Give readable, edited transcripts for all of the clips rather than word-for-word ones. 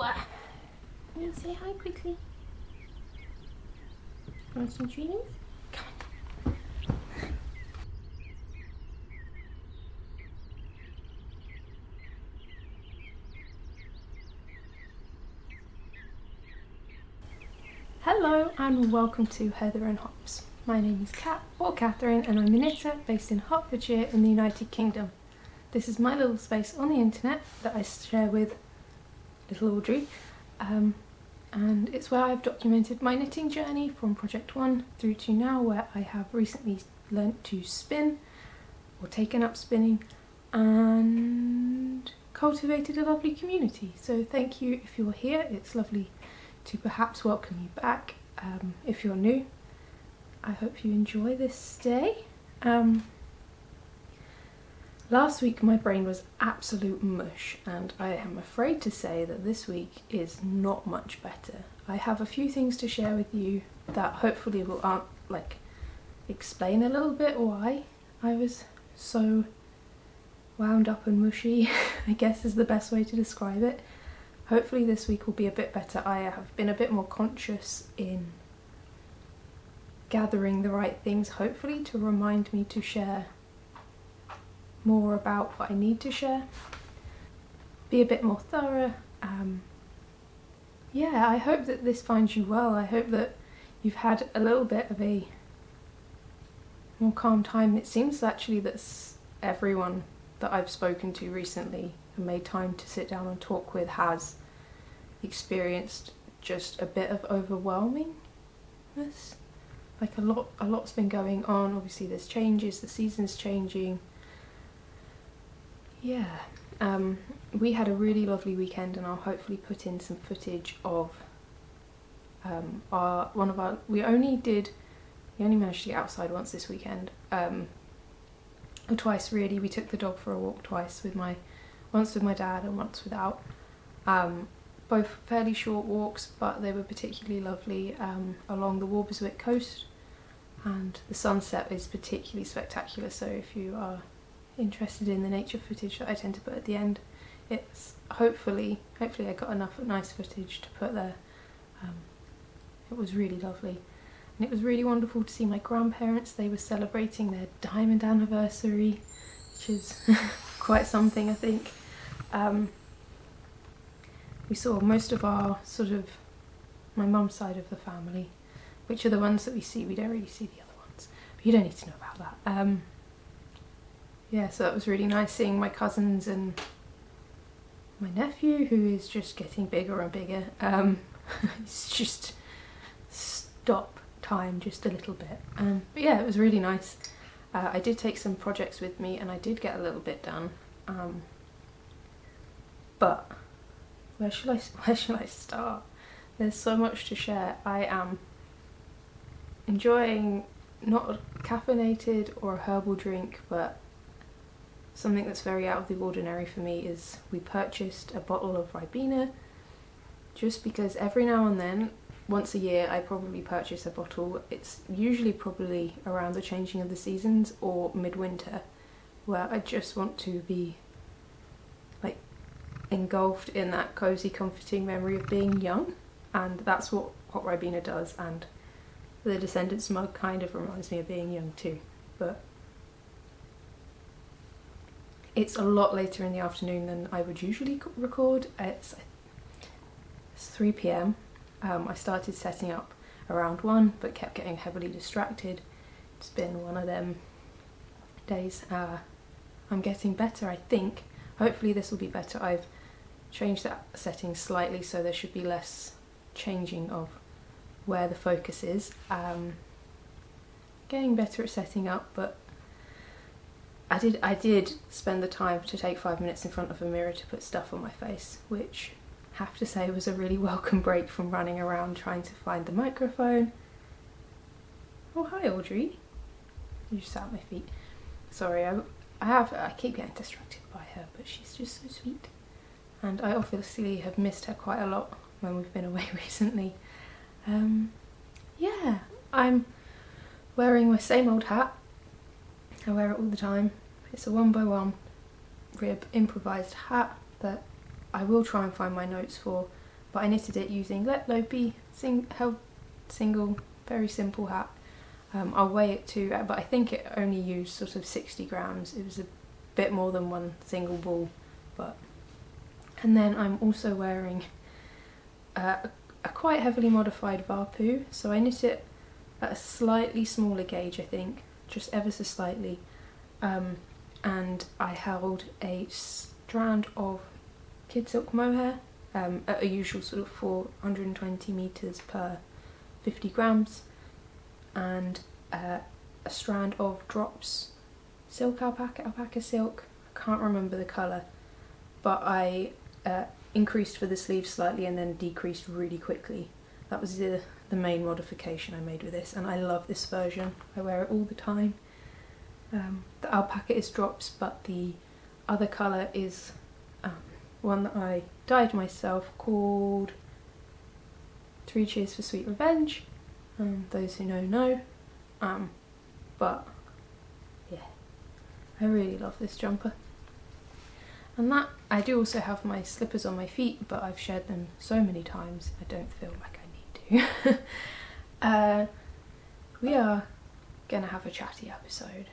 You want to say hi quickly? Want some treats? Come on. Hello and welcome to Heather and Hops. My name is Kat, or Catherine, and I'm a knitter based in Hertfordshire in the United Kingdom. This is my little space on the internet that I share with little Audrey, and it's where I've documented my knitting journey from project 1 through to now, where I have recently learnt to spin, or taken up spinning, and cultivated a lovely community. So thank you if you're here. It's lovely to perhaps welcome you back. If you're new, I hope you enjoy this day. Last week my brain was absolute mush, and I am afraid to say that this week is not much better. I have a few things to share with you that hopefully will explain a little bit why I was so wound up and mushy, I guess is the best way to describe it. Hopefully this week will be a bit better. I have been a bit more conscious in gathering the right things, hopefully to remind me to share more about what I need to share. Be a bit more thorough. Yeah, I hope that this finds you well. I hope that you've had a little bit of a more calm time. It seems actually that everyone that I've spoken to recently and made time to sit down and talk with has experienced just a bit of overwhelmingness. Like a lot's been going on. Obviously there's changes, the season's changing. Yeah, we had a really lovely weekend, and I'll hopefully put in some footage of we only managed to get outside once this weekend, or twice really. We took the dog for a walk twice, once with my dad and once without. Both fairly short walks, but they were particularly lovely, along the Whistlebear coast, and the sunset is particularly spectacular. So if you are interested in the nature footage that I tend to put at the end, it's hopefully I got enough nice footage to put there. It was really lovely, and it was really wonderful to see my grandparents. They were celebrating their diamond anniversary, which is quite something, I think. We saw most of our my mum's side of the family, which are the ones that we see. We don't really see the other ones, but you don't need to know about that. Yeah, so that was really nice seeing my cousins and my nephew, who is just getting bigger and bigger. It's just stop time just a little bit. But yeah, it was really nice. I did take some projects with me, and I did get a little bit done. But where shall I start? There's so much to share. I am enjoying not a caffeinated or a herbal drink, but something that's very out of the ordinary for me is we purchased a bottle of Ribena, just because every now and then, once a year, I probably purchase a bottle. It's usually probably around the changing of the seasons or midwinter, where I just want to be like engulfed in that cozy, comforting memory of being young, and that's what Ribena does. And the Descendants mug kind of reminds me of being young too, but it's a lot later in the afternoon than I would usually record. It's 3 p.m. I started setting up around 1, but kept getting heavily distracted. It's been one of them days. I'm getting better, I think. Hopefully this will be better. I've changed that setting slightly, so there should be less changing of where the focus is. Getting better at setting up, but I did spend the time to take 5 minutes in front of a mirror to put stuff on my face, which I have to say was a really welcome break from running around trying to find the microphone. Oh, hi Audrey. You just sat at my feet. Sorry, I keep getting distracted by her, but she's just so sweet. And I obviously have missed her quite a lot when we've been away recently. Yeah, I'm wearing my same old hat. I wear it all the time. It's a 1x1 rib improvised hat that I will try and find my notes for. but I knitted it using Let Lopi held single, very simple hat. I'll weigh it too, but I think it only used sort of 60 grams. It was a bit more than one single ball, but. And then I'm also wearing a quite heavily modified Varpu, so I knit it at a slightly smaller gauge, I think, just ever so slightly, and I held a strand of kid silk mohair at a usual sort of 420 meters per 50 grams, and a strand of drops silk alpaca silk. I can't remember the colour, but I increased for the sleeves slightly and then decreased really quickly. That was the main modification I made with this, and I love this version. I wear it all the time. The alpaca is drops, but the other colour is one that I dyed myself, called 3 Cheers for Sweet Revenge. Those who know. But yeah, I really love this jumper. And that, I do also have my slippers on my feet, but I've shared them so many times I don't feel like I need to. We are gonna have a chatty episode.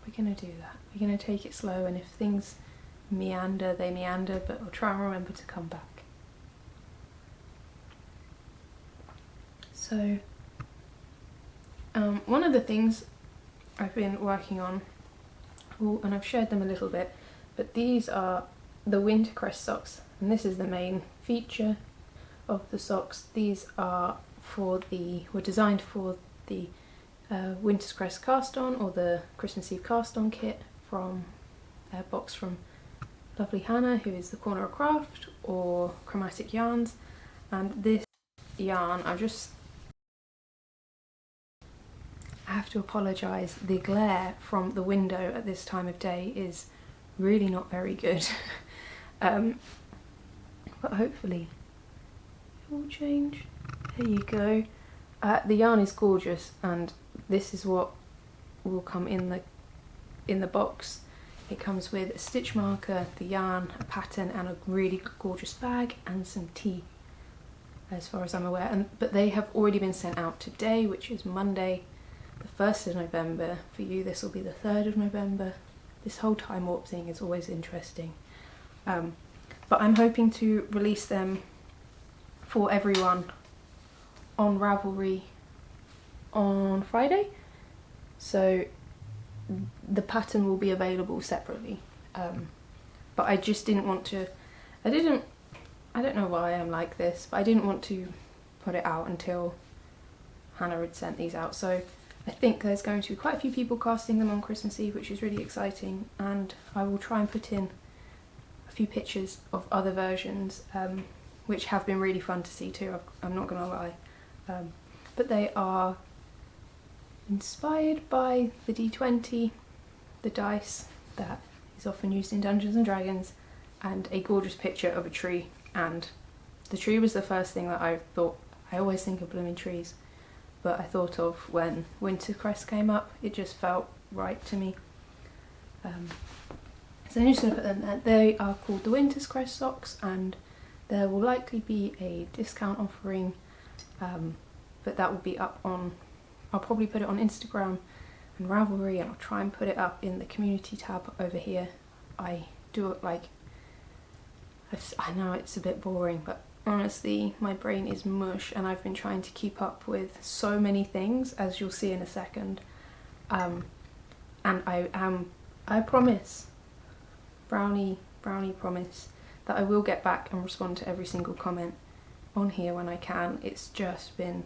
We're gonna do that. We're gonna take it slow, and if things meander, they meander, but we'll try and remember to come back. So, one of the things I've been working on, and I've shared them a little bit, but these are the winter Crest socks, and this is the main feature of the socks. These are were designed for the Winter's Crest cast on, or the Christmas Eve cast on kit from a box from lovely Hannah, who is the Corner of Craft, or Chromatic Yarns. And this yarn, I have to apologise, the glare from the window at this time of day is really not very good. But hopefully it will change. There you go. The yarn is gorgeous, and this is what will come in the box. It comes with a stitch marker, the yarn, a pattern, and a really gorgeous bag, and some tea, as far as I'm aware. But they have already been sent out today, which is Monday, the 1st of November. For you, this will be the 3rd of November. This whole time warp thing is always interesting. But I'm hoping to release them for everyone on Ravelry on Friday. So the pattern will be available separately. But I just didn't want to, I don't know why I'm like this, but I didn't want to put it out until Hannah had sent these out. So I think there's going to be quite a few people casting them on Christmas Eve, which is really exciting, and I will try and put in a few pictures of other versions, which have been really fun to see too, I'm not gonna lie. But they are inspired by the D20, the dice that is often used in Dungeons and Dragons, and a gorgeous picture of a tree. And the tree was the first thing that I thought. I always think of blooming trees, but I thought of when Winter Crest came up. It just felt right to me. So I'm just going to put them there. They are called the Winter's Crest socks, and there will likely be a discount offering, but that will be up on, I'll probably put it on Instagram and Ravelry, and I'll try and put it up in the community tab over here. I do it like, I know it's a bit boring, but honestly my brain is mush, and I've been trying to keep up with so many things, as you'll see in a second. And I promise, brownie promise, that I will get back and respond to every single comment on here when I can. It's just been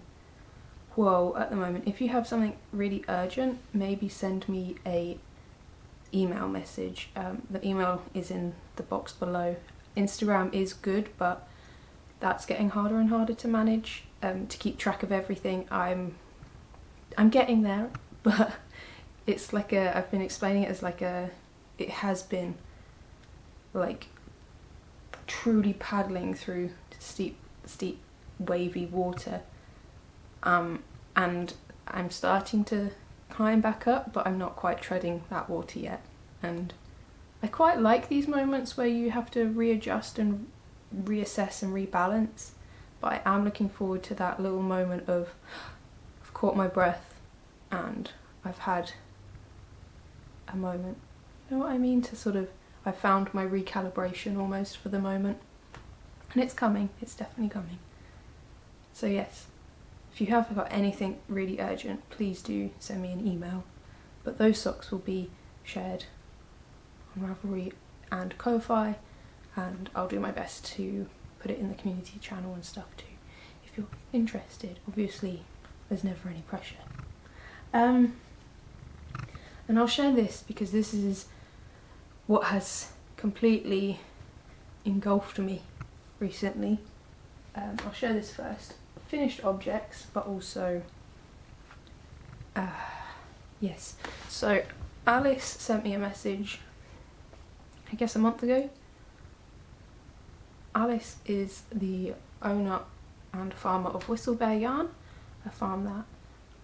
whoa at the moment. If you have something really urgent, maybe send me a email message. The email is in the box below. Instagram is good, but that's getting harder and harder to manage, to keep track of everything. I'm getting there, but it's like I've been explaining it as like it has been like truly paddling through steep wavy water, and I'm starting to climb back up, but I'm not quite treading that water yet. And I quite like these moments where you have to readjust and reassess and rebalance, but I am looking forward to that little moment of I've caught my breath and I've had a moment, you know what I mean, to sort of, I found my recalibration almost for the moment, and it's coming, it's definitely coming. So yes, if you have got anything really urgent, please do send me an email, but those socks will be shared on Ravelry and Ko-Fi, and I'll do my best to put it in the community channel and stuff too, if you're interested. Obviously, there's never any pressure. And I'll share this because this is what has completely engulfed me recently. I'll share this first. Finished objects, but also, yes. So Alice sent me a message, I guess a month ago. Alice is the owner and farmer of Whistlebear yarn, a farm that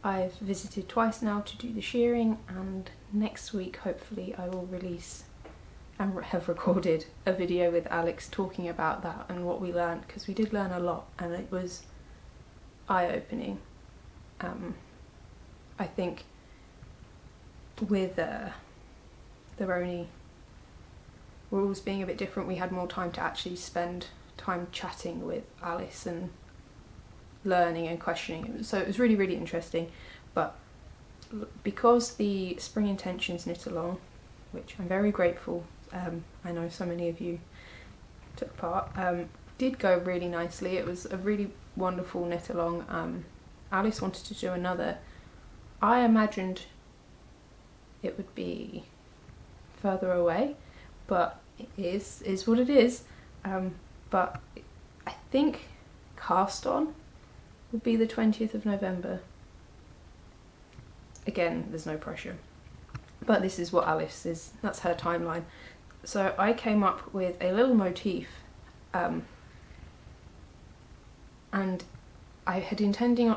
I've visited twice now to do the shearing, and next week hopefully I will release and have recorded a video with Alex talking about that and what we learned, because we did learn a lot and it was eye-opening. I think with the Roni rules being a bit different, we had more time to actually spend time chatting with Alice and learning and questioning, so it was really, really interesting. But because the Spring Intentions knit along, which I'm very grateful, I know so many of you took part, did go really nicely. It was a really wonderful knit along. Alice wanted to do another. I imagined it would be further away, but it is what it is. But I think cast on would be the 20th of November. Again, there's no pressure, but this is what Alice is, that's her timeline. So I came up with a little motif, and I had intended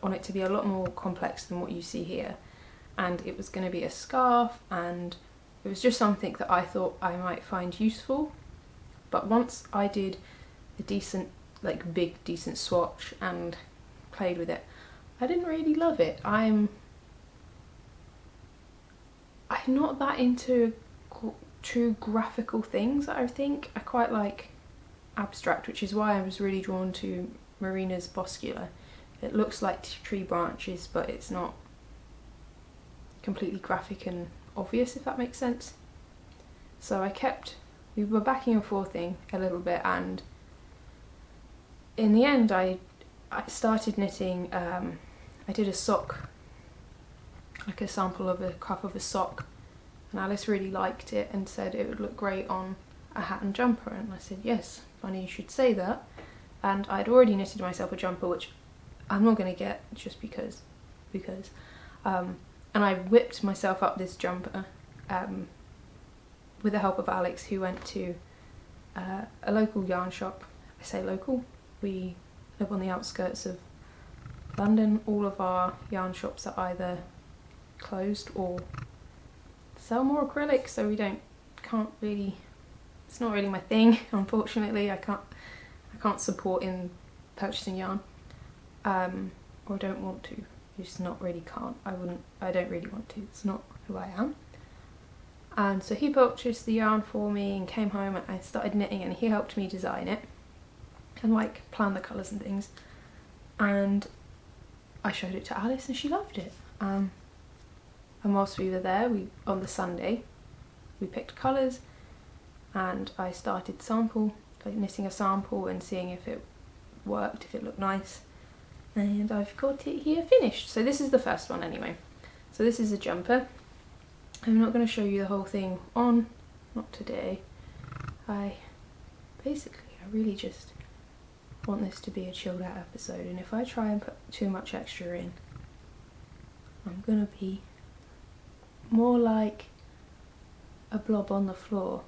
on it to be a lot more complex than what you see here, and it was going to be a scarf, and it was just something that I thought I might find useful. But once I did a decent, like big decent swatch and played with it, I didn't really love it. I'm not that into true graphical things. I think I quite like abstract, which is why I was really drawn to Marina's Boscula. It looks like tree branches, but it's not completely graphic and obvious, if that makes sense. So we were backing and forthing a little bit, and in the end I started knitting, I did a sock, like a sample of a cuff of a sock, and Alice really liked it and said it would look great on a hat and jumper, and I said yes, funny you should say that. And I'd already knitted myself a jumper, which I'm not going to get just because, and I whipped myself up this jumper with the help of Alex, who went to a local yarn shop. I say local, we live on the outskirts of London. All of our yarn shops are either closed or sell more acrylic, so can't really, it's not really my thing, unfortunately. I can't support in purchasing yarn, or don't want to. Just not really can't. I don't really want to. It's not who I am. And so he purchased the yarn for me and came home, and I started knitting, and he helped me design it and like plan the colours and things. And I showed it to Alice and she loved it. And whilst we were there, on the Sunday, we picked colours, and I started knitting a sample and seeing if it worked, if it looked nice. And I've got it here finished. So this is the first one anyway. So this is a jumper. I'm not going to show you the whole thing on, not today. I really just want this to be a chilled out episode, and if I try and put too much extra in, I'm going to be more like a blob on the floor,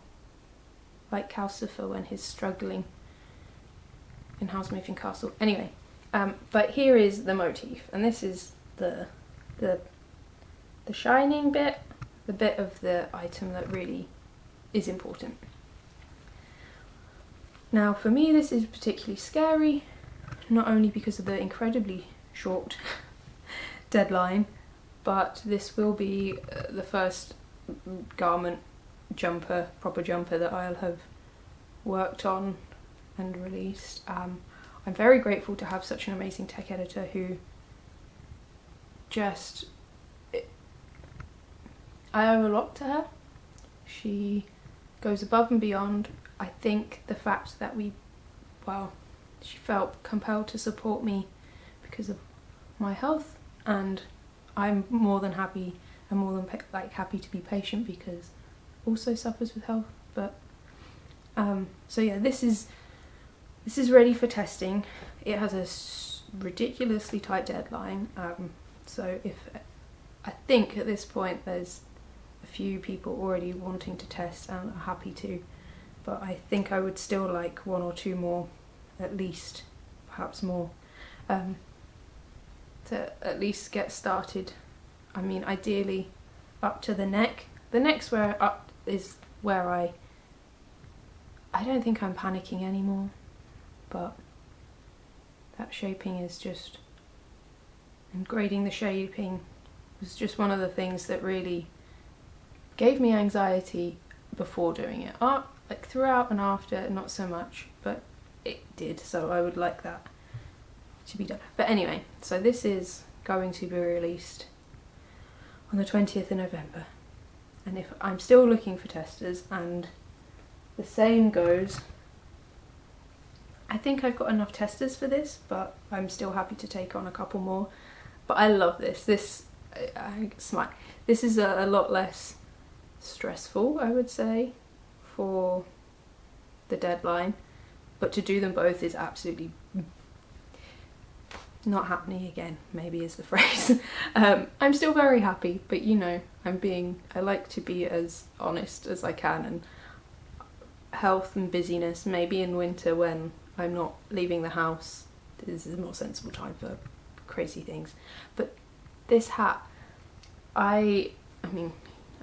like Calcifer when he's struggling in Howl's Moving Castle. Anyway, but here is the motif, and this is the shining bit, the bit of the item that really is important. Now for me this is particularly scary, not only because of the incredibly short deadline, but this will be the first garment jumper, proper jumper, that I'll have worked on and released. I'm very grateful to have such an amazing tech editor who just... I owe a lot to her. She goes above and beyond. I think the fact that she felt compelled to support me because of my health, and I'm more than happy, happy to be patient because also suffers with health. But so yeah, this is ready for testing. It has a ridiculously tight deadline, so I think at this point there's a few people already wanting to test and are happy to, but I think I would still like 1 or 2 more, at least, perhaps more, to at least get started. I mean, ideally up to the neck. The neck's where I don't think I'm panicking anymore, but that shaping is just, and grading the shaping was just one of the things that really gave me anxiety before doing it. Like throughout and after, not so much, but it did, so I would like that to be done. But anyway, so this is going to be released on the 20th of November, and if I'm still looking for testers, and the same goes, I think I've got enough testers for this, but I'm still happy to take on a couple more. But I love this. This is a lot less stressful, I would say, for the deadline, but to do them both is absolutely not happening again, maybe is the phrase. I'm still very happy, but you know, I like to be as honest as I can, and health and busyness, maybe in winter when I'm not leaving the house, this is a more sensible time for crazy things. But this hat, I mean,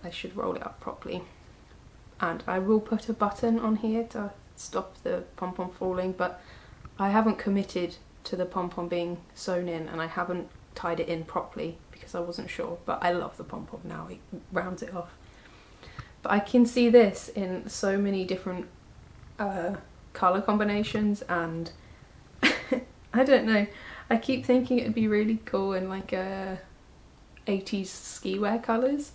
I should roll it up properly, and I will put a button on here to stop the pom-pom falling, but I haven't committed to the pom-pom being sewn in, and I haven't tied it in properly because I wasn't sure, but I love the pom-pom now, it rounds it off. But I can see this in so many different colour combinations, and I don't know, I keep thinking it'd be really cool in like 80s ski wear colours,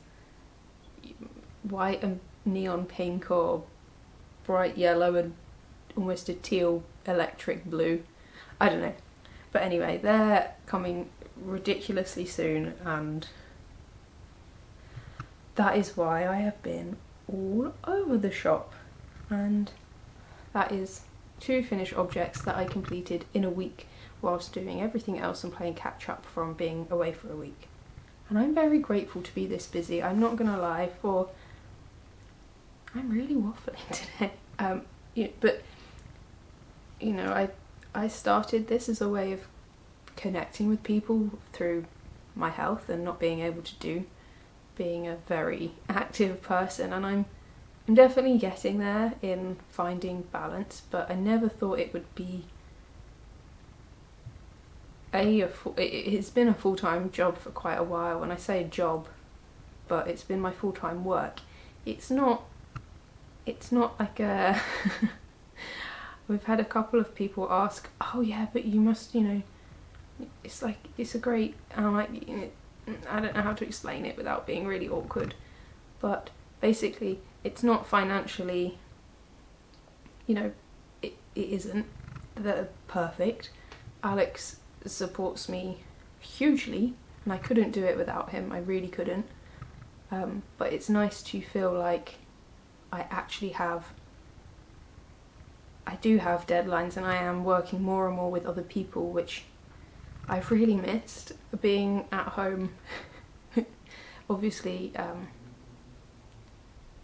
white and neon pink, or bright yellow and almost a teal electric blue. I don't know. But anyway, they're coming ridiculously soon, and that is why I have been all over the shop. And that is 2 finished objects that I completed in a week whilst doing everything else and playing catch up from being away for a week. And I'm very grateful to be this busy, I'm not gonna lie, I'm really waffling today. But you know, I started this as a way of connecting with people through my health and not being able to being a very active person, and I'm definitely getting there in finding balance, but I never thought it would be it's been a full-time job for quite a while. When I say job, but it's been my full-time work. It's not like a we've had a couple of people ask, oh yeah, but you must, you know, it's like, it's a great, and I'm like, you know, I don't know how to explain it without being really awkward, but basically it's not financially, you know, it isn't perfect. Alex supports me hugely, and I couldn't do it without him, I really couldn't, but it's nice to feel like I do have deadlines, and I am working more and more with other people, which I've really missed, being at home. Obviously,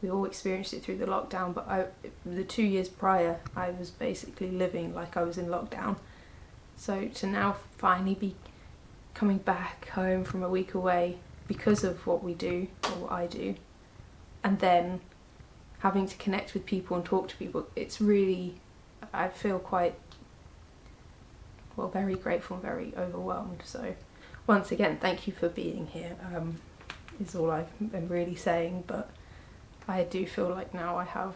we all experienced it through the lockdown, but the 2 years prior, I was basically living like I was in lockdown. So to now finally be coming back home from a week away because of what we do, or what I do, and then having to connect with people and talk to people, it's really I feel quite, well, very grateful and very overwhelmed. So once again, thank you for being here, is all I've been really saying. But I do feel like now I have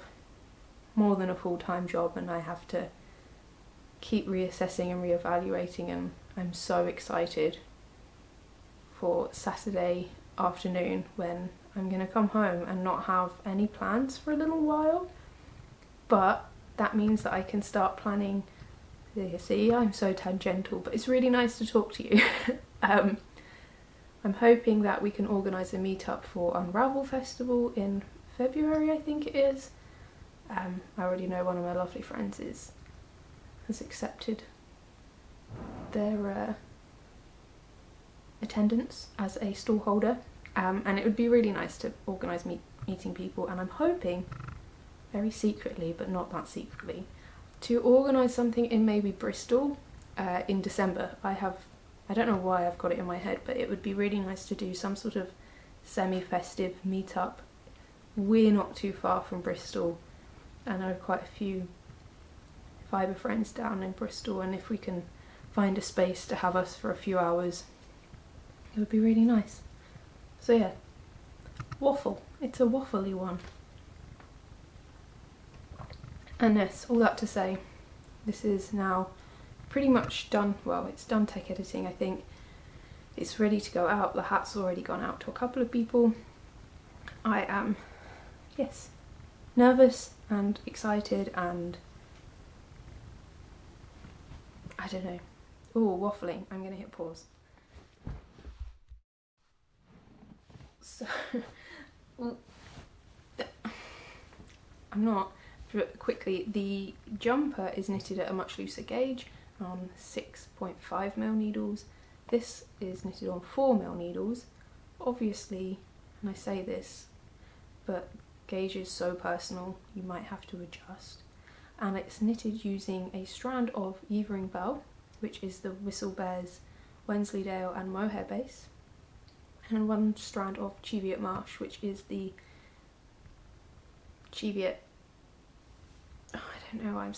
more than a full-time job and I have to keep reassessing and reevaluating, and I'm so excited for Saturday afternoon when I'm gonna come home and not have any plans for a little while. But that means that I can start planning. See, I'm so tangential, but it's really nice to talk to you. I'm hoping that we can organise a meetup for Unravel Festival in February, I think it is. I already know one of my lovely friends has accepted their attendance as a stall holder, and it would be really nice to organise meeting people, and I'm hoping, very secretly but not that secretly, to organise something in maybe Bristol in December. I don't know why I've got it in my head, but it would be really nice to do some sort of semi-festive meetup. We're not too far from Bristol. I know quite a few Fibre friends down in Bristol, and if we can find a space to have us for a few hours, it would be really nice. So yeah, waffle. It's a waffly one. And yes, all that to say, this is now pretty much done. Well, it's done tech editing, I think. It's ready to go out. The hat's already gone out to a couple of people. I am, yes, nervous and excited and I don't know. Oh, waffling. I'm going to hit pause. So, well, I'm not. But quickly, the jumper is knitted at a much looser gauge on 6.5mm needles. This is knitted on 4mm needles. Obviously, and I say this, but gauge is so personal, you might have to adjust. And it's knitted using a strand of Bell, which is the Whistlebear's Wensleydale and Mohair base, and one strand of Cheviot Marsh, which is the Cheviot, oh, I don't know, I'm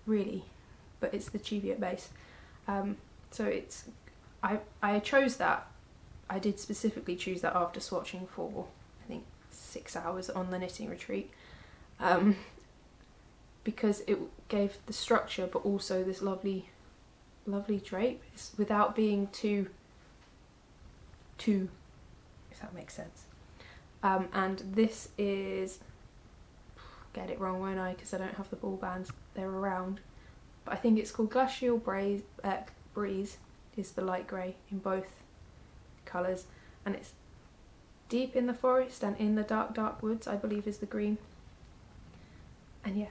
really, but it's the Cheviot base. So it's, I chose that, I did specifically choose that after swatching for, I think, 6 hours on the knitting retreat, because it gave the structure but also this lovely drape without being too, if that makes sense. And this is, get it wrong won't I, because I don't have the ball bands, they're around, but I think it's called Glacial Breeze is the light grey in both colours, and it's deep in the forest and in the dark woods, I believe, is the green. And yeah,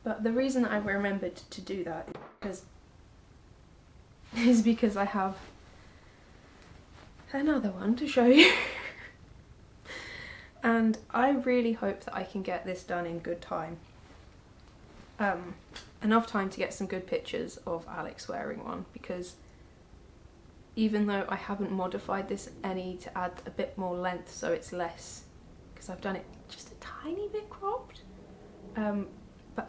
but the reason I remembered to do that is because I have another one to show you. And I really hope that I can get this done in good time. Enough time to get some good pictures of Alex wearing one, because even though I haven't modified this any to add a bit more length so it's less, because I've done it just a tiny bit cropped, but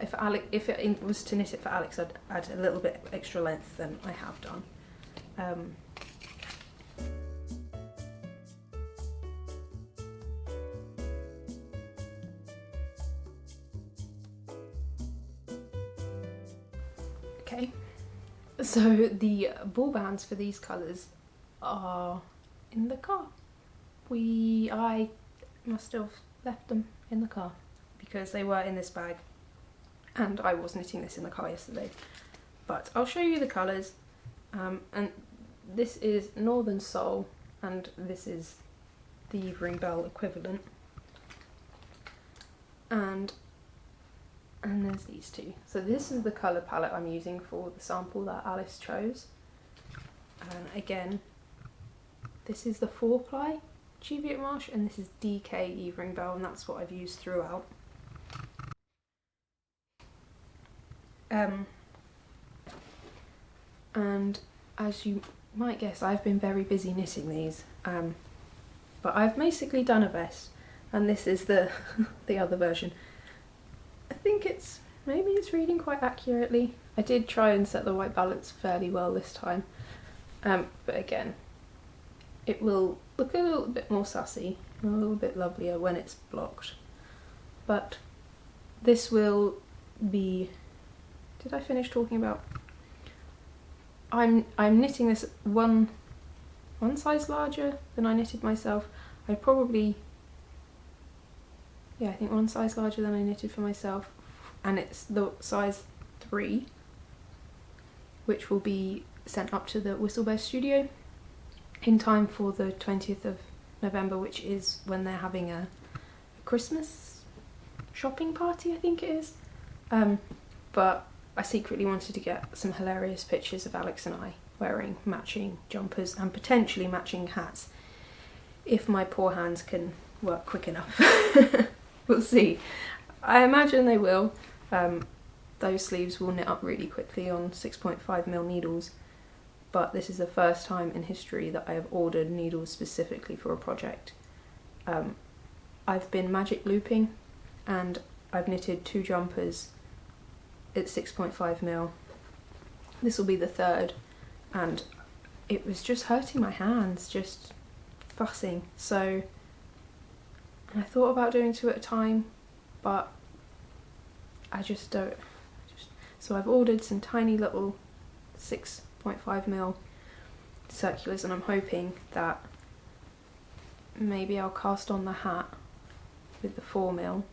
if it was to knit it for Alex, I'd add a little bit extra length than I have done. Okay, so the ball bands for these colours are in the car. I must have left them in the car because they were in this bag and I was knitting this in the car yesterday. But I'll show you the colours, and this is Northern Soul and this is the Bell equivalent, and there's these two. So this is the colour palette I'm using for the sample that Alice chose. And again, this is the 4-ply Cheviot Marsh and this is DK Bell, and that's what I've used throughout. And as you might guess, I've been very busy knitting these, but I've basically done a vest, and this is the the other version. think maybe it's reading quite accurately. I did try and set the white balance fairly well this time, but again, it will look a little bit more sassy and a little bit lovelier when it's blocked. But this will be, did I finish talking about? I'm knitting this one size larger than I knitted myself. I probably, yeah, I think one size larger than I knitted for myself, and it's the size 3, which will be sent up to the Whistlebear studio in time for the 20th of November, which is when they're having a Christmas shopping party, I think it is. But I secretly wanted to get some hilarious pictures of Alex and I wearing matching jumpers and potentially matching hats, if my poor hands can work quick enough. We'll see. I imagine they will. Those sleeves will knit up really quickly on 6.5mm needles, but this is the first time in history that I have ordered needles specifically for a project. I've been magic looping and I've knitted 2 jumpers at 6.5mm. This will be the 3rd, and it was just hurting my hands, just fussing. So I thought about doing 2 at a time, but I just don't. So I've ordered some tiny little 6.5mm circulars, and I'm hoping that maybe I'll cast on the hat with the 4mm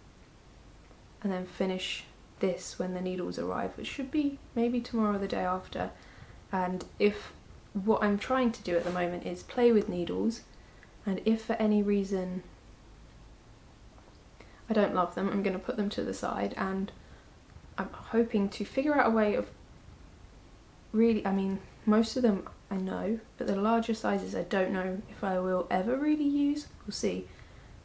and then finish this when the needles arrive, which should be maybe tomorrow or the day after. And if what I'm trying to do at the moment is play with needles, and if for any reason I don't love them, I'm going to put them to the side, and I'm hoping to figure out a way of really, I mean, most of them I know, but the larger sizes I don't know if I will ever really use. We'll see.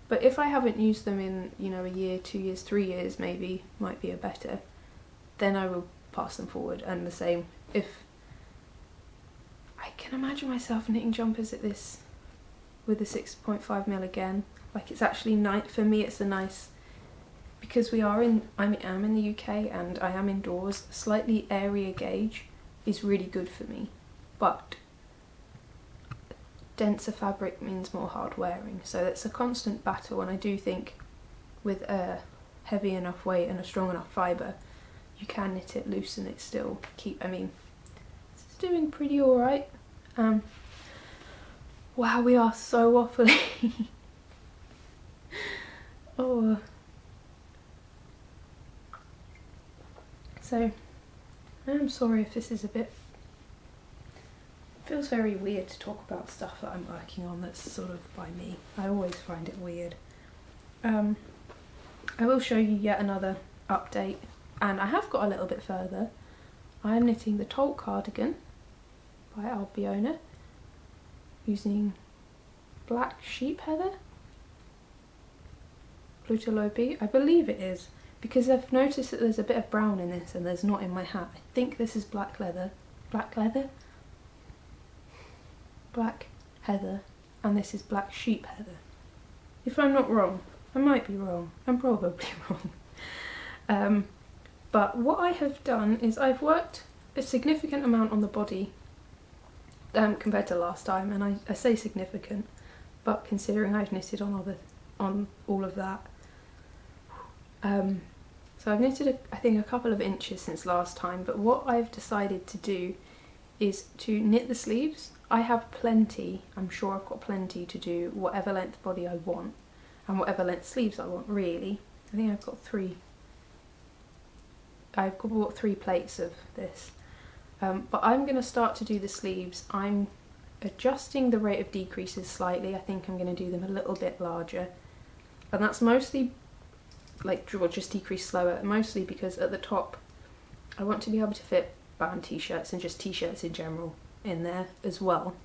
But if I haven't used them in, you know, a year, 2 years, 3 years maybe, might be a better, then I will pass them forward. And the same if I can imagine myself knitting jumpers at this with the 6.5mm again. Like, it's actually nice for me. It's a nice, because I'm in the UK and I am indoors. A slightly airier gauge is really good for me, but denser fabric means more hard wearing, so it's a constant battle. And I do think with a heavy enough weight and a strong enough fibre, you can knit it loose and it still keep, I mean, it's doing pretty alright. Wow, we are so waffly. Oh. So, I'm sorry if this is a bit, it feels very weird to talk about stuff that I'm working on that's sort of by me. I always find it weird. I will show you yet another update, and I have got a little bit further. I am knitting the Tolt cardigan by Albiona using black sheep heather, Plutalope, I believe it is, because I've noticed that there's a bit of brown in this and there's not in my hat. I think this is black leather, black heather, and this is black sheep heather. If I'm not wrong, I might be wrong, I'm probably wrong. But what I have done is I've worked a significant amount on the body compared to last time, and I say significant, but considering I've knitted on all of that. So I've knitted I think a couple of inches since last time, but what I've decided to do is to knit the sleeves. I have plenty, I'm sure I've got plenty to do whatever length body I want and whatever length sleeves I want, really. I think I've got 3. I've bought 3 plates of this. But I'm going to start to do the sleeves. I'm adjusting the rate of decreases slightly. I think I'm going to do them a little bit larger. And that's mostly, like, just decrease slower, mostly because at the top I want to be able to fit band t-shirts and just t-shirts in general in there as well.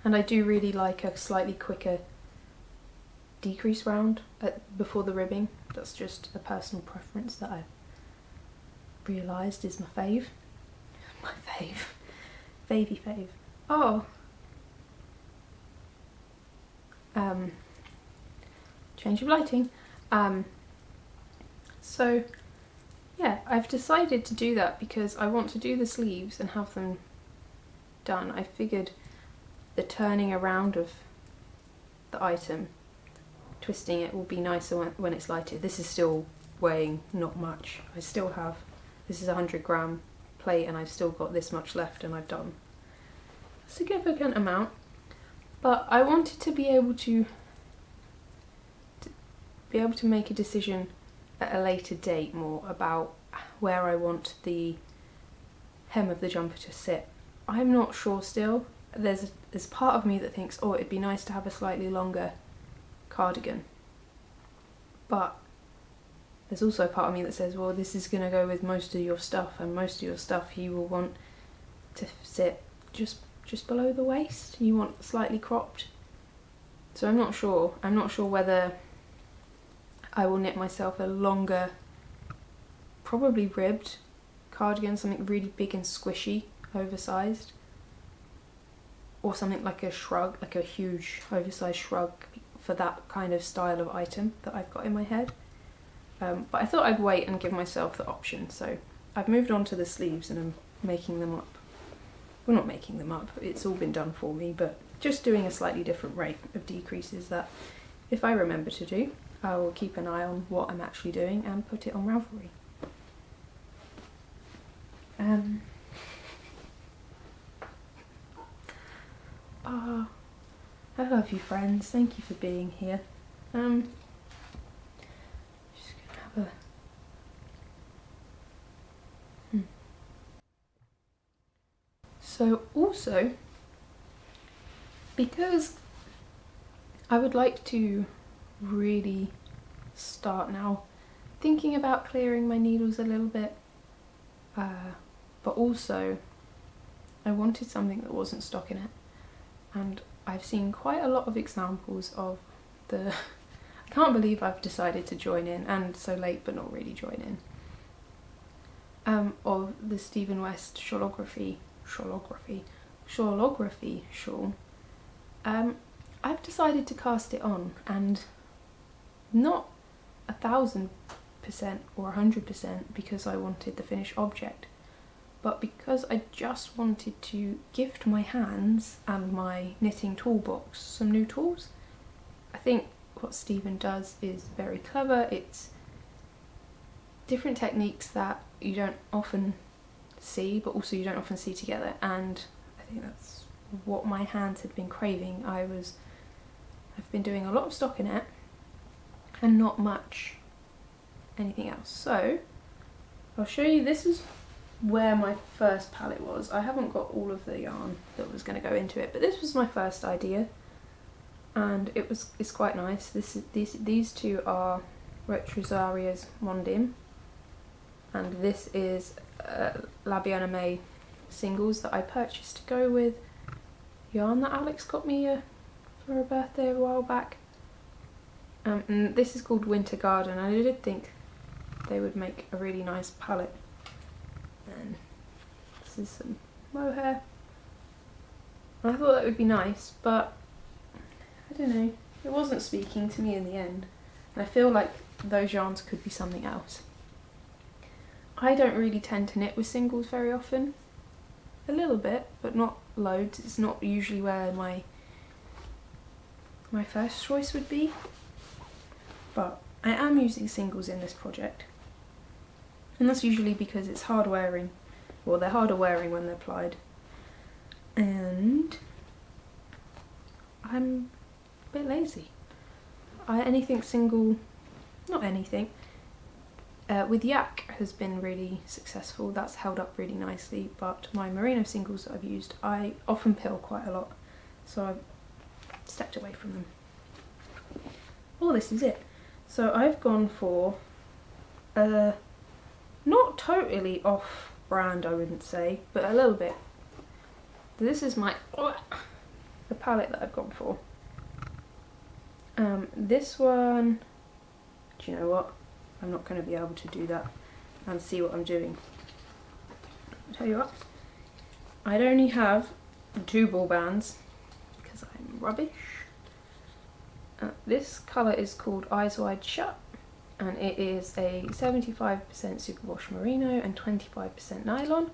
And I do really like a slightly quicker decrease round before the ribbing. That's just a personal preference that I've realised is my fave. My fave. Favey fave. Oh. Change of lighting. So yeah, I've decided to do that because I want to do the sleeves and have them done. I figured the turning around of the item, twisting it, will be nicer when it's lighted. This is still weighing not much. I still have, this is a 100-gram plate and I've still got this much left, and I've done a significant amount. But I wanted to be able to make a decision at a later date more about where I want the hem of the jumper to sit. I'm not sure still. There's part of me that thinks, oh, it'd be nice to have a slightly longer cardigan. But there's also a part of me that says, well, this is going to go with most of your stuff, and most of your stuff you will want to sit just below the waist. You want slightly cropped. So I'm not sure. I'm not sure whether I will knit myself a longer, probably ribbed cardigan, something really big and squishy, oversized, or something like a shrug, like a huge oversized shrug for that kind of style of item that I've got in my head. But I thought I'd wait and give myself the option, so I've moved on to the sleeves and I'm making them up. Well, not making them up, it's all been done for me, but just doing a slightly different rate of decreases that, if I remember to do, I will keep an eye on what I'm actually doing and put it on Ravelry. I love you, friends. Thank you for being here. Just gonna have a... So also, because I would like to really start now thinking about clearing my needles a little bit, but also I wanted something that wasn't stockinette, and I've seen quite a lot of examples of the I can't believe I've decided to join in, and so late but not really join in, of the Stephen West shawlography shawl. I've decided to cast it on, and not 1000% or 100% because I wanted the finished object, but because I just wanted to gift my hands and my knitting toolbox some new tools. I think what Stephen does is very clever. It's different techniques that you don't often see, but also you don't often see together, and I think that's what my hands had been craving. I've been doing a lot of stockinette and not much anything else. So I'll show you, this is where my first palette was. I haven't got all of the yarn that was going to go into it, but this was my first idea, and it's quite nice. These two are Retrosaria's Mondim, and this is Labiana May singles that I purchased to go with yarn that Alex got me for her birthday a while back. And this is called Winter Garden, and I did think they would make a really nice palette. And this is some mohair. And I thought that would be nice, but I don't know, it wasn't speaking to me in the end. And I feel like those yarns could be something else. I don't really tend to knit with singles very often. A little bit, but not loads. It's not usually where my first choice would be. But I am using singles in this project. And that's usually because it's hard wearing. Well, they're harder wearing when they're plied. And I'm a bit lazy. Anything single, not anything. With Yak has been really successful. That's held up really nicely, but my merino singles that I've used, I often pill quite a lot, so I've stepped away from them. Oh, this is it. So I've gone for not totally off brand, I wouldn't say, but a little bit. This is the palette that I've gone for. This one, do you know what? I'm not going to be able to do that and see what I'm doing. I'll tell you what, I'd only have 2 ball bands because I'm rubbish. This colour is called Eyes Wide Shut, and it is a 75% superwash merino and 25% nylon.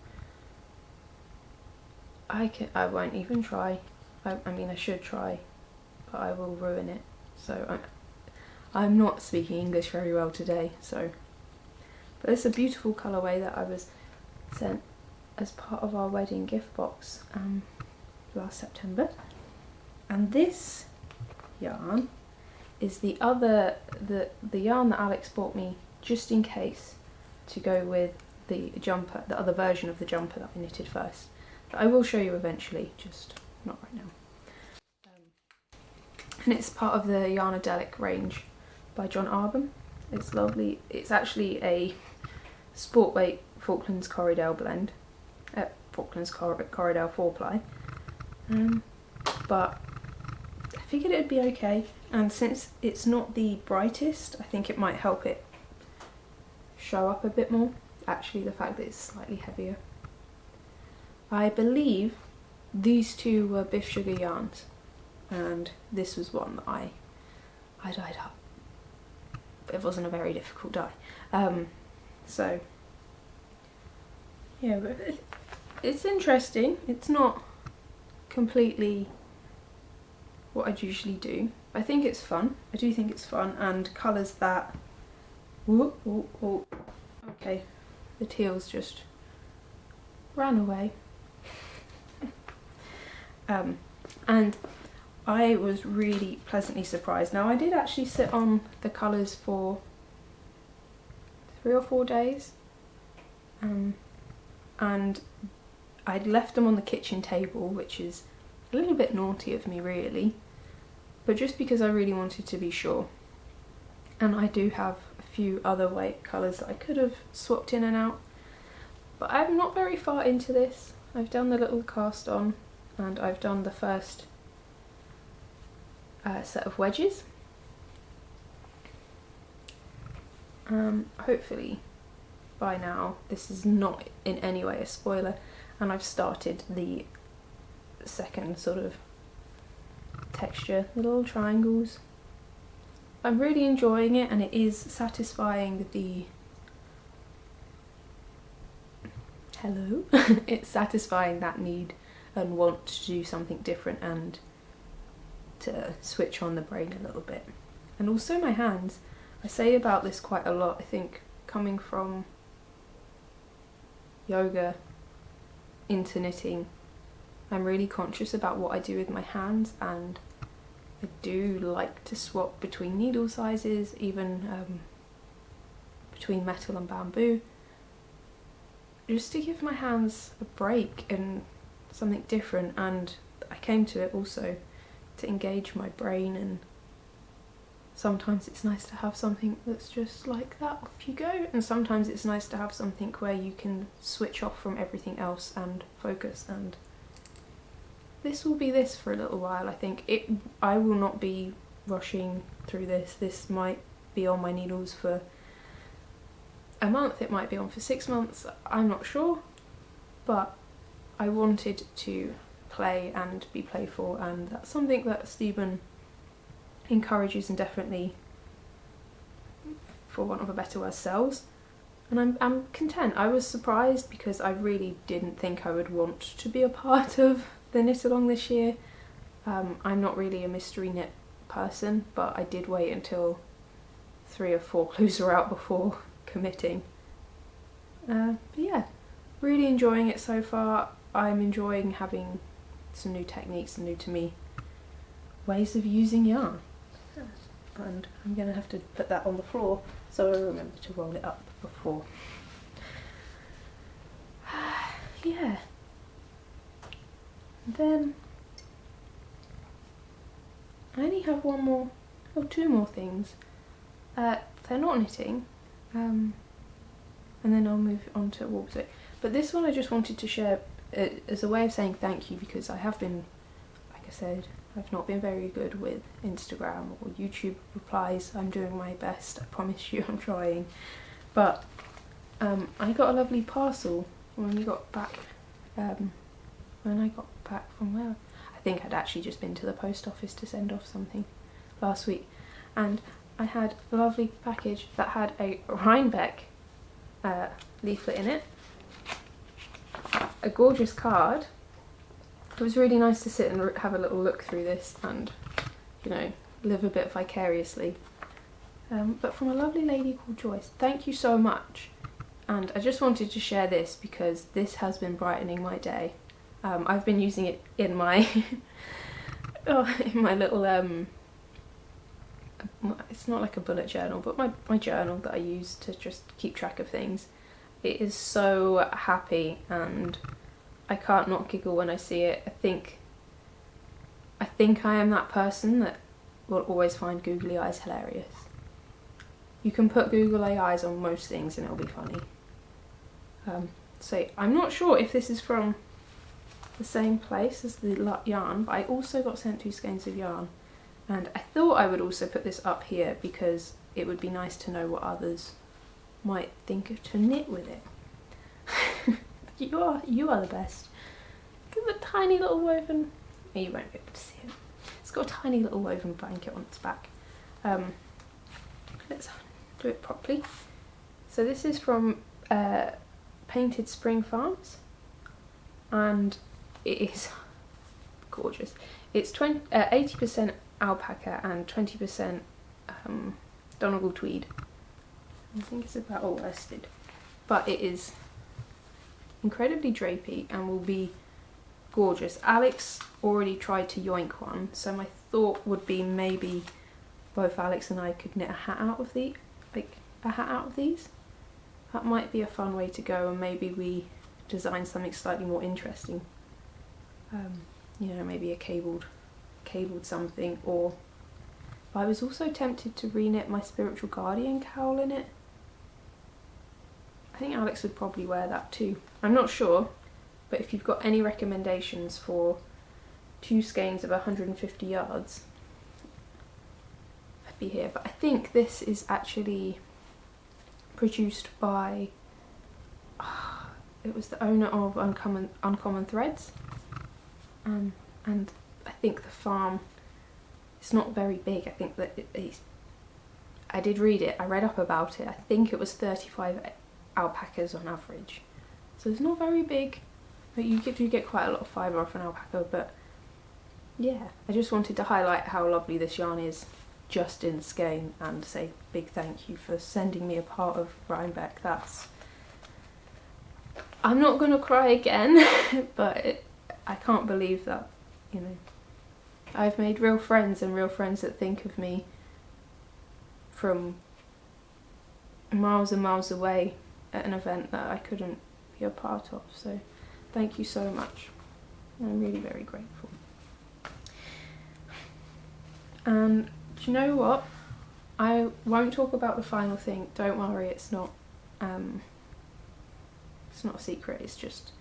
I won't even try. I mean, I should try, but I will ruin it. So I'm not speaking English very well today, so. But it's a beautiful colourway that I was sent as part of our wedding gift box last September. And this yarn is the yarn that Alex bought me just in case to go with the jumper, the other version of the jumper that I knitted first. That I will show you eventually, just not right now. And it's part of the Yarnadelic range by John Arbon. It's lovely. It's actually a sport weight Falklands Corriedale blend, Falklands Corriedale 4-ply. But I figured it'd be okay, and since it's not the brightest, I think it might help it show up a bit more. Actually, the fact that it's slightly heavier. I believe these two were Biff Sugar yarns, and this was one that I dyed up. But it wasn't a very difficult dye. So yeah, but it's interesting. It's not completely what I'd usually do. I think it's fun. I do think it's fun, and colours that... Okay, the teals just ran away. And I was really pleasantly surprised. Now, I did actually sit on the colours for 3 or 4 days, and I'd left them on the kitchen table, which is a little bit naughty of me really, but just because I really wanted to be sure. And I do have a few other white colours that I could have swapped in and out, but I'm not very far into this. I've done the little cast on, and I've done the first set of wedges. Hopefully by now this is not in any way a spoiler, and I've started the second sort of texture, the little triangles. I'm really enjoying it, and it is satisfying the... Hello? It's satisfying that need and want to do something different and to switch on the brain a little bit. And also my hands. I say about this quite a lot, I think, coming from yoga into knitting. I'm really conscious about what I do with my hands, and I do like to swap between needle sizes, even between metal and bamboo, just to give my hands a break and something different. And I came to it also to engage my brain, and sometimes it's nice to have something that's just like that, off you go, and sometimes it's nice to have something where you can switch off from everything else and focus. And this will be this for a little while, I think. I will not be rushing through this. This might be on my needles for a month, it might be on for 6 months, I'm not sure, but I wanted to play and be playful, and that's something that Stephen encourages and definitely, for want of a better word, sells. And I'm content. I was surprised because I really didn't think I would want to be a part of the knit along this year. I'm not really a mystery knit person, but I did wait until 3 or 4 clues were out before committing. But yeah, really enjoying it so far. I'm enjoying having some new techniques and new to me ways of using yarn. And I'm going to have to put that on the floor so I remember to roll it up before. Yeah. Then I only have 2 more things. They're not knitting, and then I'll move on to Warpzone. But this one I just wanted to share as a way of saying thank you, because I have been, like I said, I've not been very good with Instagram or YouTube replies. I'm doing my best, I promise you I'm trying. But I got a lovely parcel when we got back, when I got back from where? I think I'd actually just been to the post office to send off something last week. And I had a lovely package that had a Rhinebeck leaflet in it, a gorgeous card. It was really nice to sit and have a little look through this and, you know, live a bit vicariously. But from a lovely lady called Joyce. Thank you so much. And I just wanted to share this because this has been brightening my day. I've been using it in my in my little it's not like a bullet journal, but my journal that I use to just keep track of things. It is so happy and I can't not giggle when I see it. I think I am that person that will always find googly eyes hilarious. You can put googly eyes on most things and it'll be funny. So I'm not sure if this is from the same place as the yarn, but I also got sent 2 skeins of yarn, and I thought I would also put this up here because it would be nice to know what others might think of to knit with it. You are the best. Look at the tiny little woven. Oh, you won't be able to see it. It's got a tiny little woven blanket on its back. Let's do it properly. So this is from Painted Spring Farms, and it is gorgeous. It's 80% alpaca and 20% Donegal tweed. I think it's about all worsted, but it is incredibly drapey and will be gorgeous. Alex already tried to yoink one, so my thought would be maybe both Alex and I could knit a hat out of these. That might be a fun way to go, and maybe we design something slightly more interesting. You know, maybe a cabled something, or I was also tempted to reknit my spiritual guardian cowl in it. I think Alex would probably wear that too. I'm not sure, but if you've got any recommendations for 2 skeins of 150 yards, I'd be here. But I think this is actually produced by, it was the owner of Uncommon Threads, and I think the farm, it's not very big. I think that I did read it, I read up about it, I think it was 35 alpacas on average, so it's not very big, but you do get quite a lot of fibre off an alpaca. But yeah, I just wanted to highlight how lovely this yarn is just in skein, and say big thank you for sending me a part of Rhinebeck. I'm not gonna cry again, but I can't believe that, you know, I've made real friends, and real friends that think of me from miles and miles away at an event that I couldn't be a part of. So thank you so much. I'm really very grateful. And do you know what? I won't talk about the final thing. Don't worry, it's not a secret. It's just,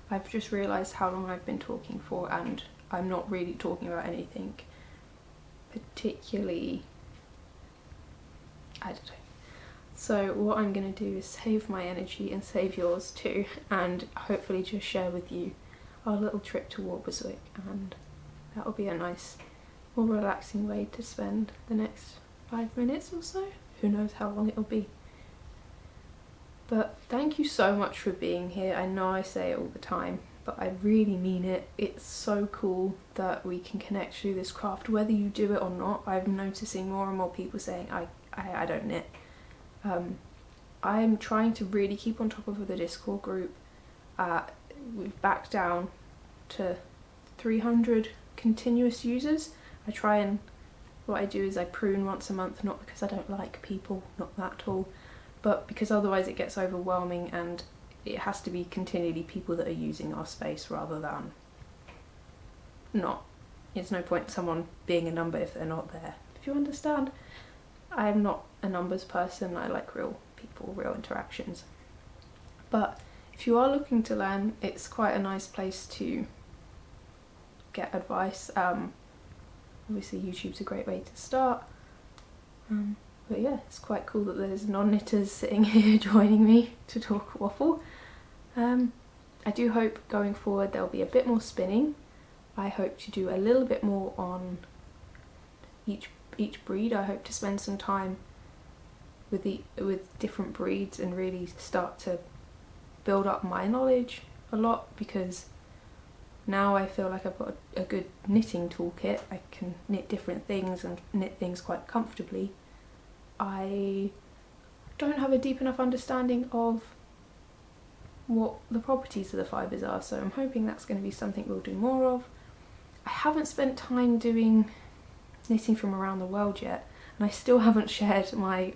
I've just realised how long I've been talking for, and I'm not really talking about anything particularly, I don't know. So what I'm going to do is save my energy and save yours too, and hopefully just share with you our little trip to Whistlebear, and that'll be a nice, more relaxing way to spend the next 5 minutes or so. Who knows how long it'll be. But thank you so much for being here. I know I say it all the time, but I really mean it. It's so cool that we can connect through this craft, whether you do it or not. I'm noticing more and more people saying I don't knit. I'm trying to really keep on top of the Discord group. We've backed down to 300 continuous users. I try, and what I do is I prune once a month, not because I don't like people, not that at all, but because otherwise it gets overwhelming, and it has to be continually people that are using our space rather than not. There's no point in someone being a number if they're not there, if you understand. I'm not a numbers person. I like real people, real interactions. But if you are looking to learn, it's quite a nice place to get advice. Obviously YouTube's a great way to start. But yeah, it's quite cool that there's non-knitters sitting here joining me to talk waffle. I do hope going forward there'll be a bit more spinning. I hope to do a little bit more on each each breed. I hope to spend some time with different breeds and really start to build up my knowledge a lot, because now I feel like I've got a good knitting toolkit. I can knit different things and knit things quite comfortably. I don't have a deep enough understanding of what the properties of the fibres are, so I'm hoping that's going to be something we'll do more of. I haven't spent time doing knitting from around the world yet, and I still haven't shared my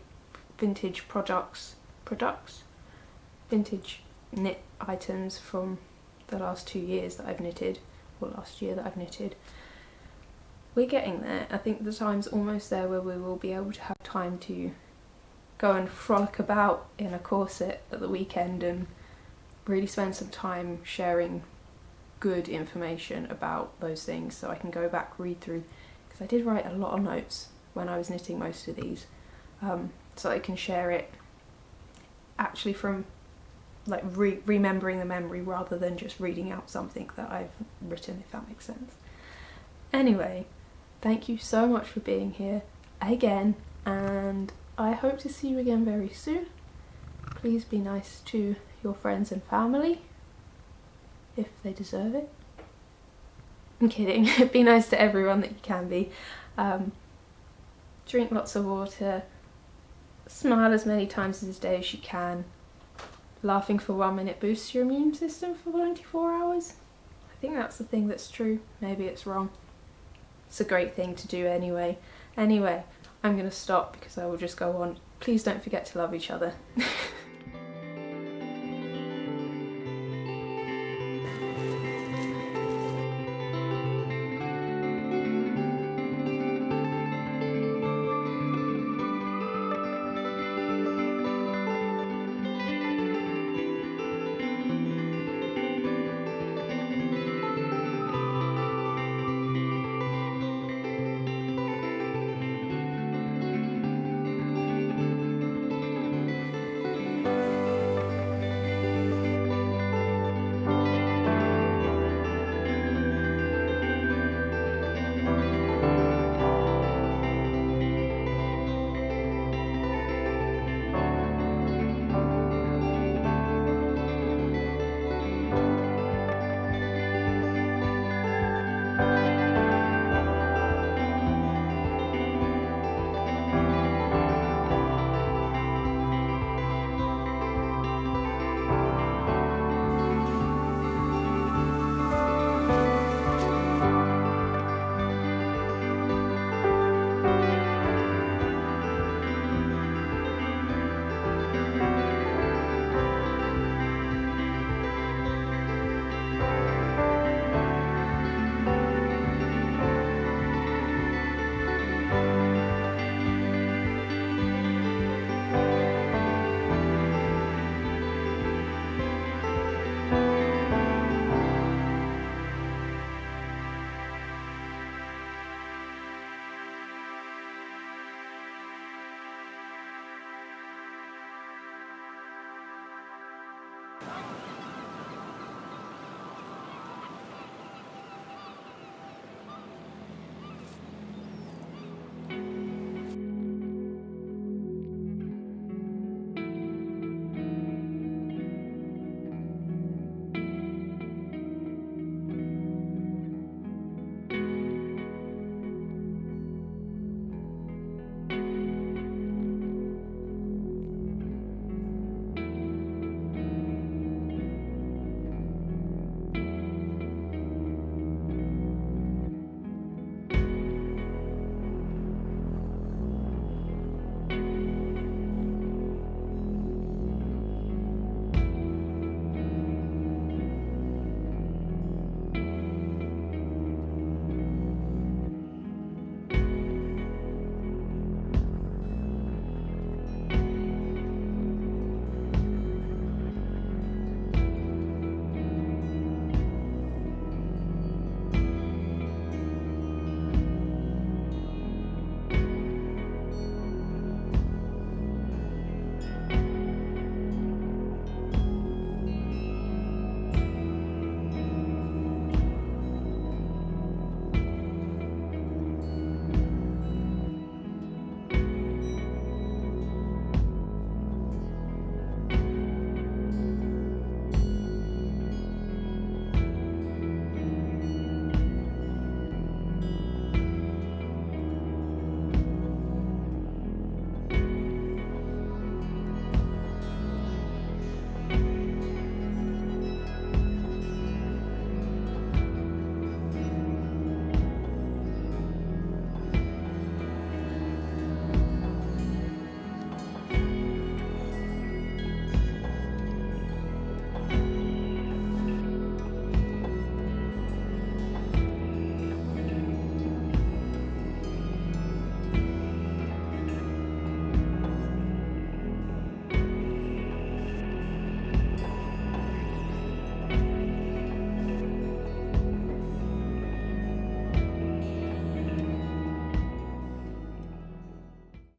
vintage vintage knit items from the last 2 years that I've knitted, or last year that I've knitted. We're getting there. I think the time's almost there where we will be able to have time to go and frolic about in a corset at the weekend and really spend some time sharing good information about those things, so I can go back, read through, because I did write a lot of notes when I was knitting most of these, so I can share it actually from like remembering the memory rather than just reading out something that I've written, if that makes sense. Anyway, thank you so much for being here again, and I hope to see you again very soon. Please be nice to your friends and family if they deserve it. I'm kidding. Be nice to everyone that you can be. Drink lots of water. Smile as many times a day as you can. Laughing for 1 minute boosts your immune system for 24 hours. I think that's the thing that's true. Maybe it's wrong. It's a great thing to do anyway. Anyway, I'm going to stop because I will just go on. Please don't forget to love each other.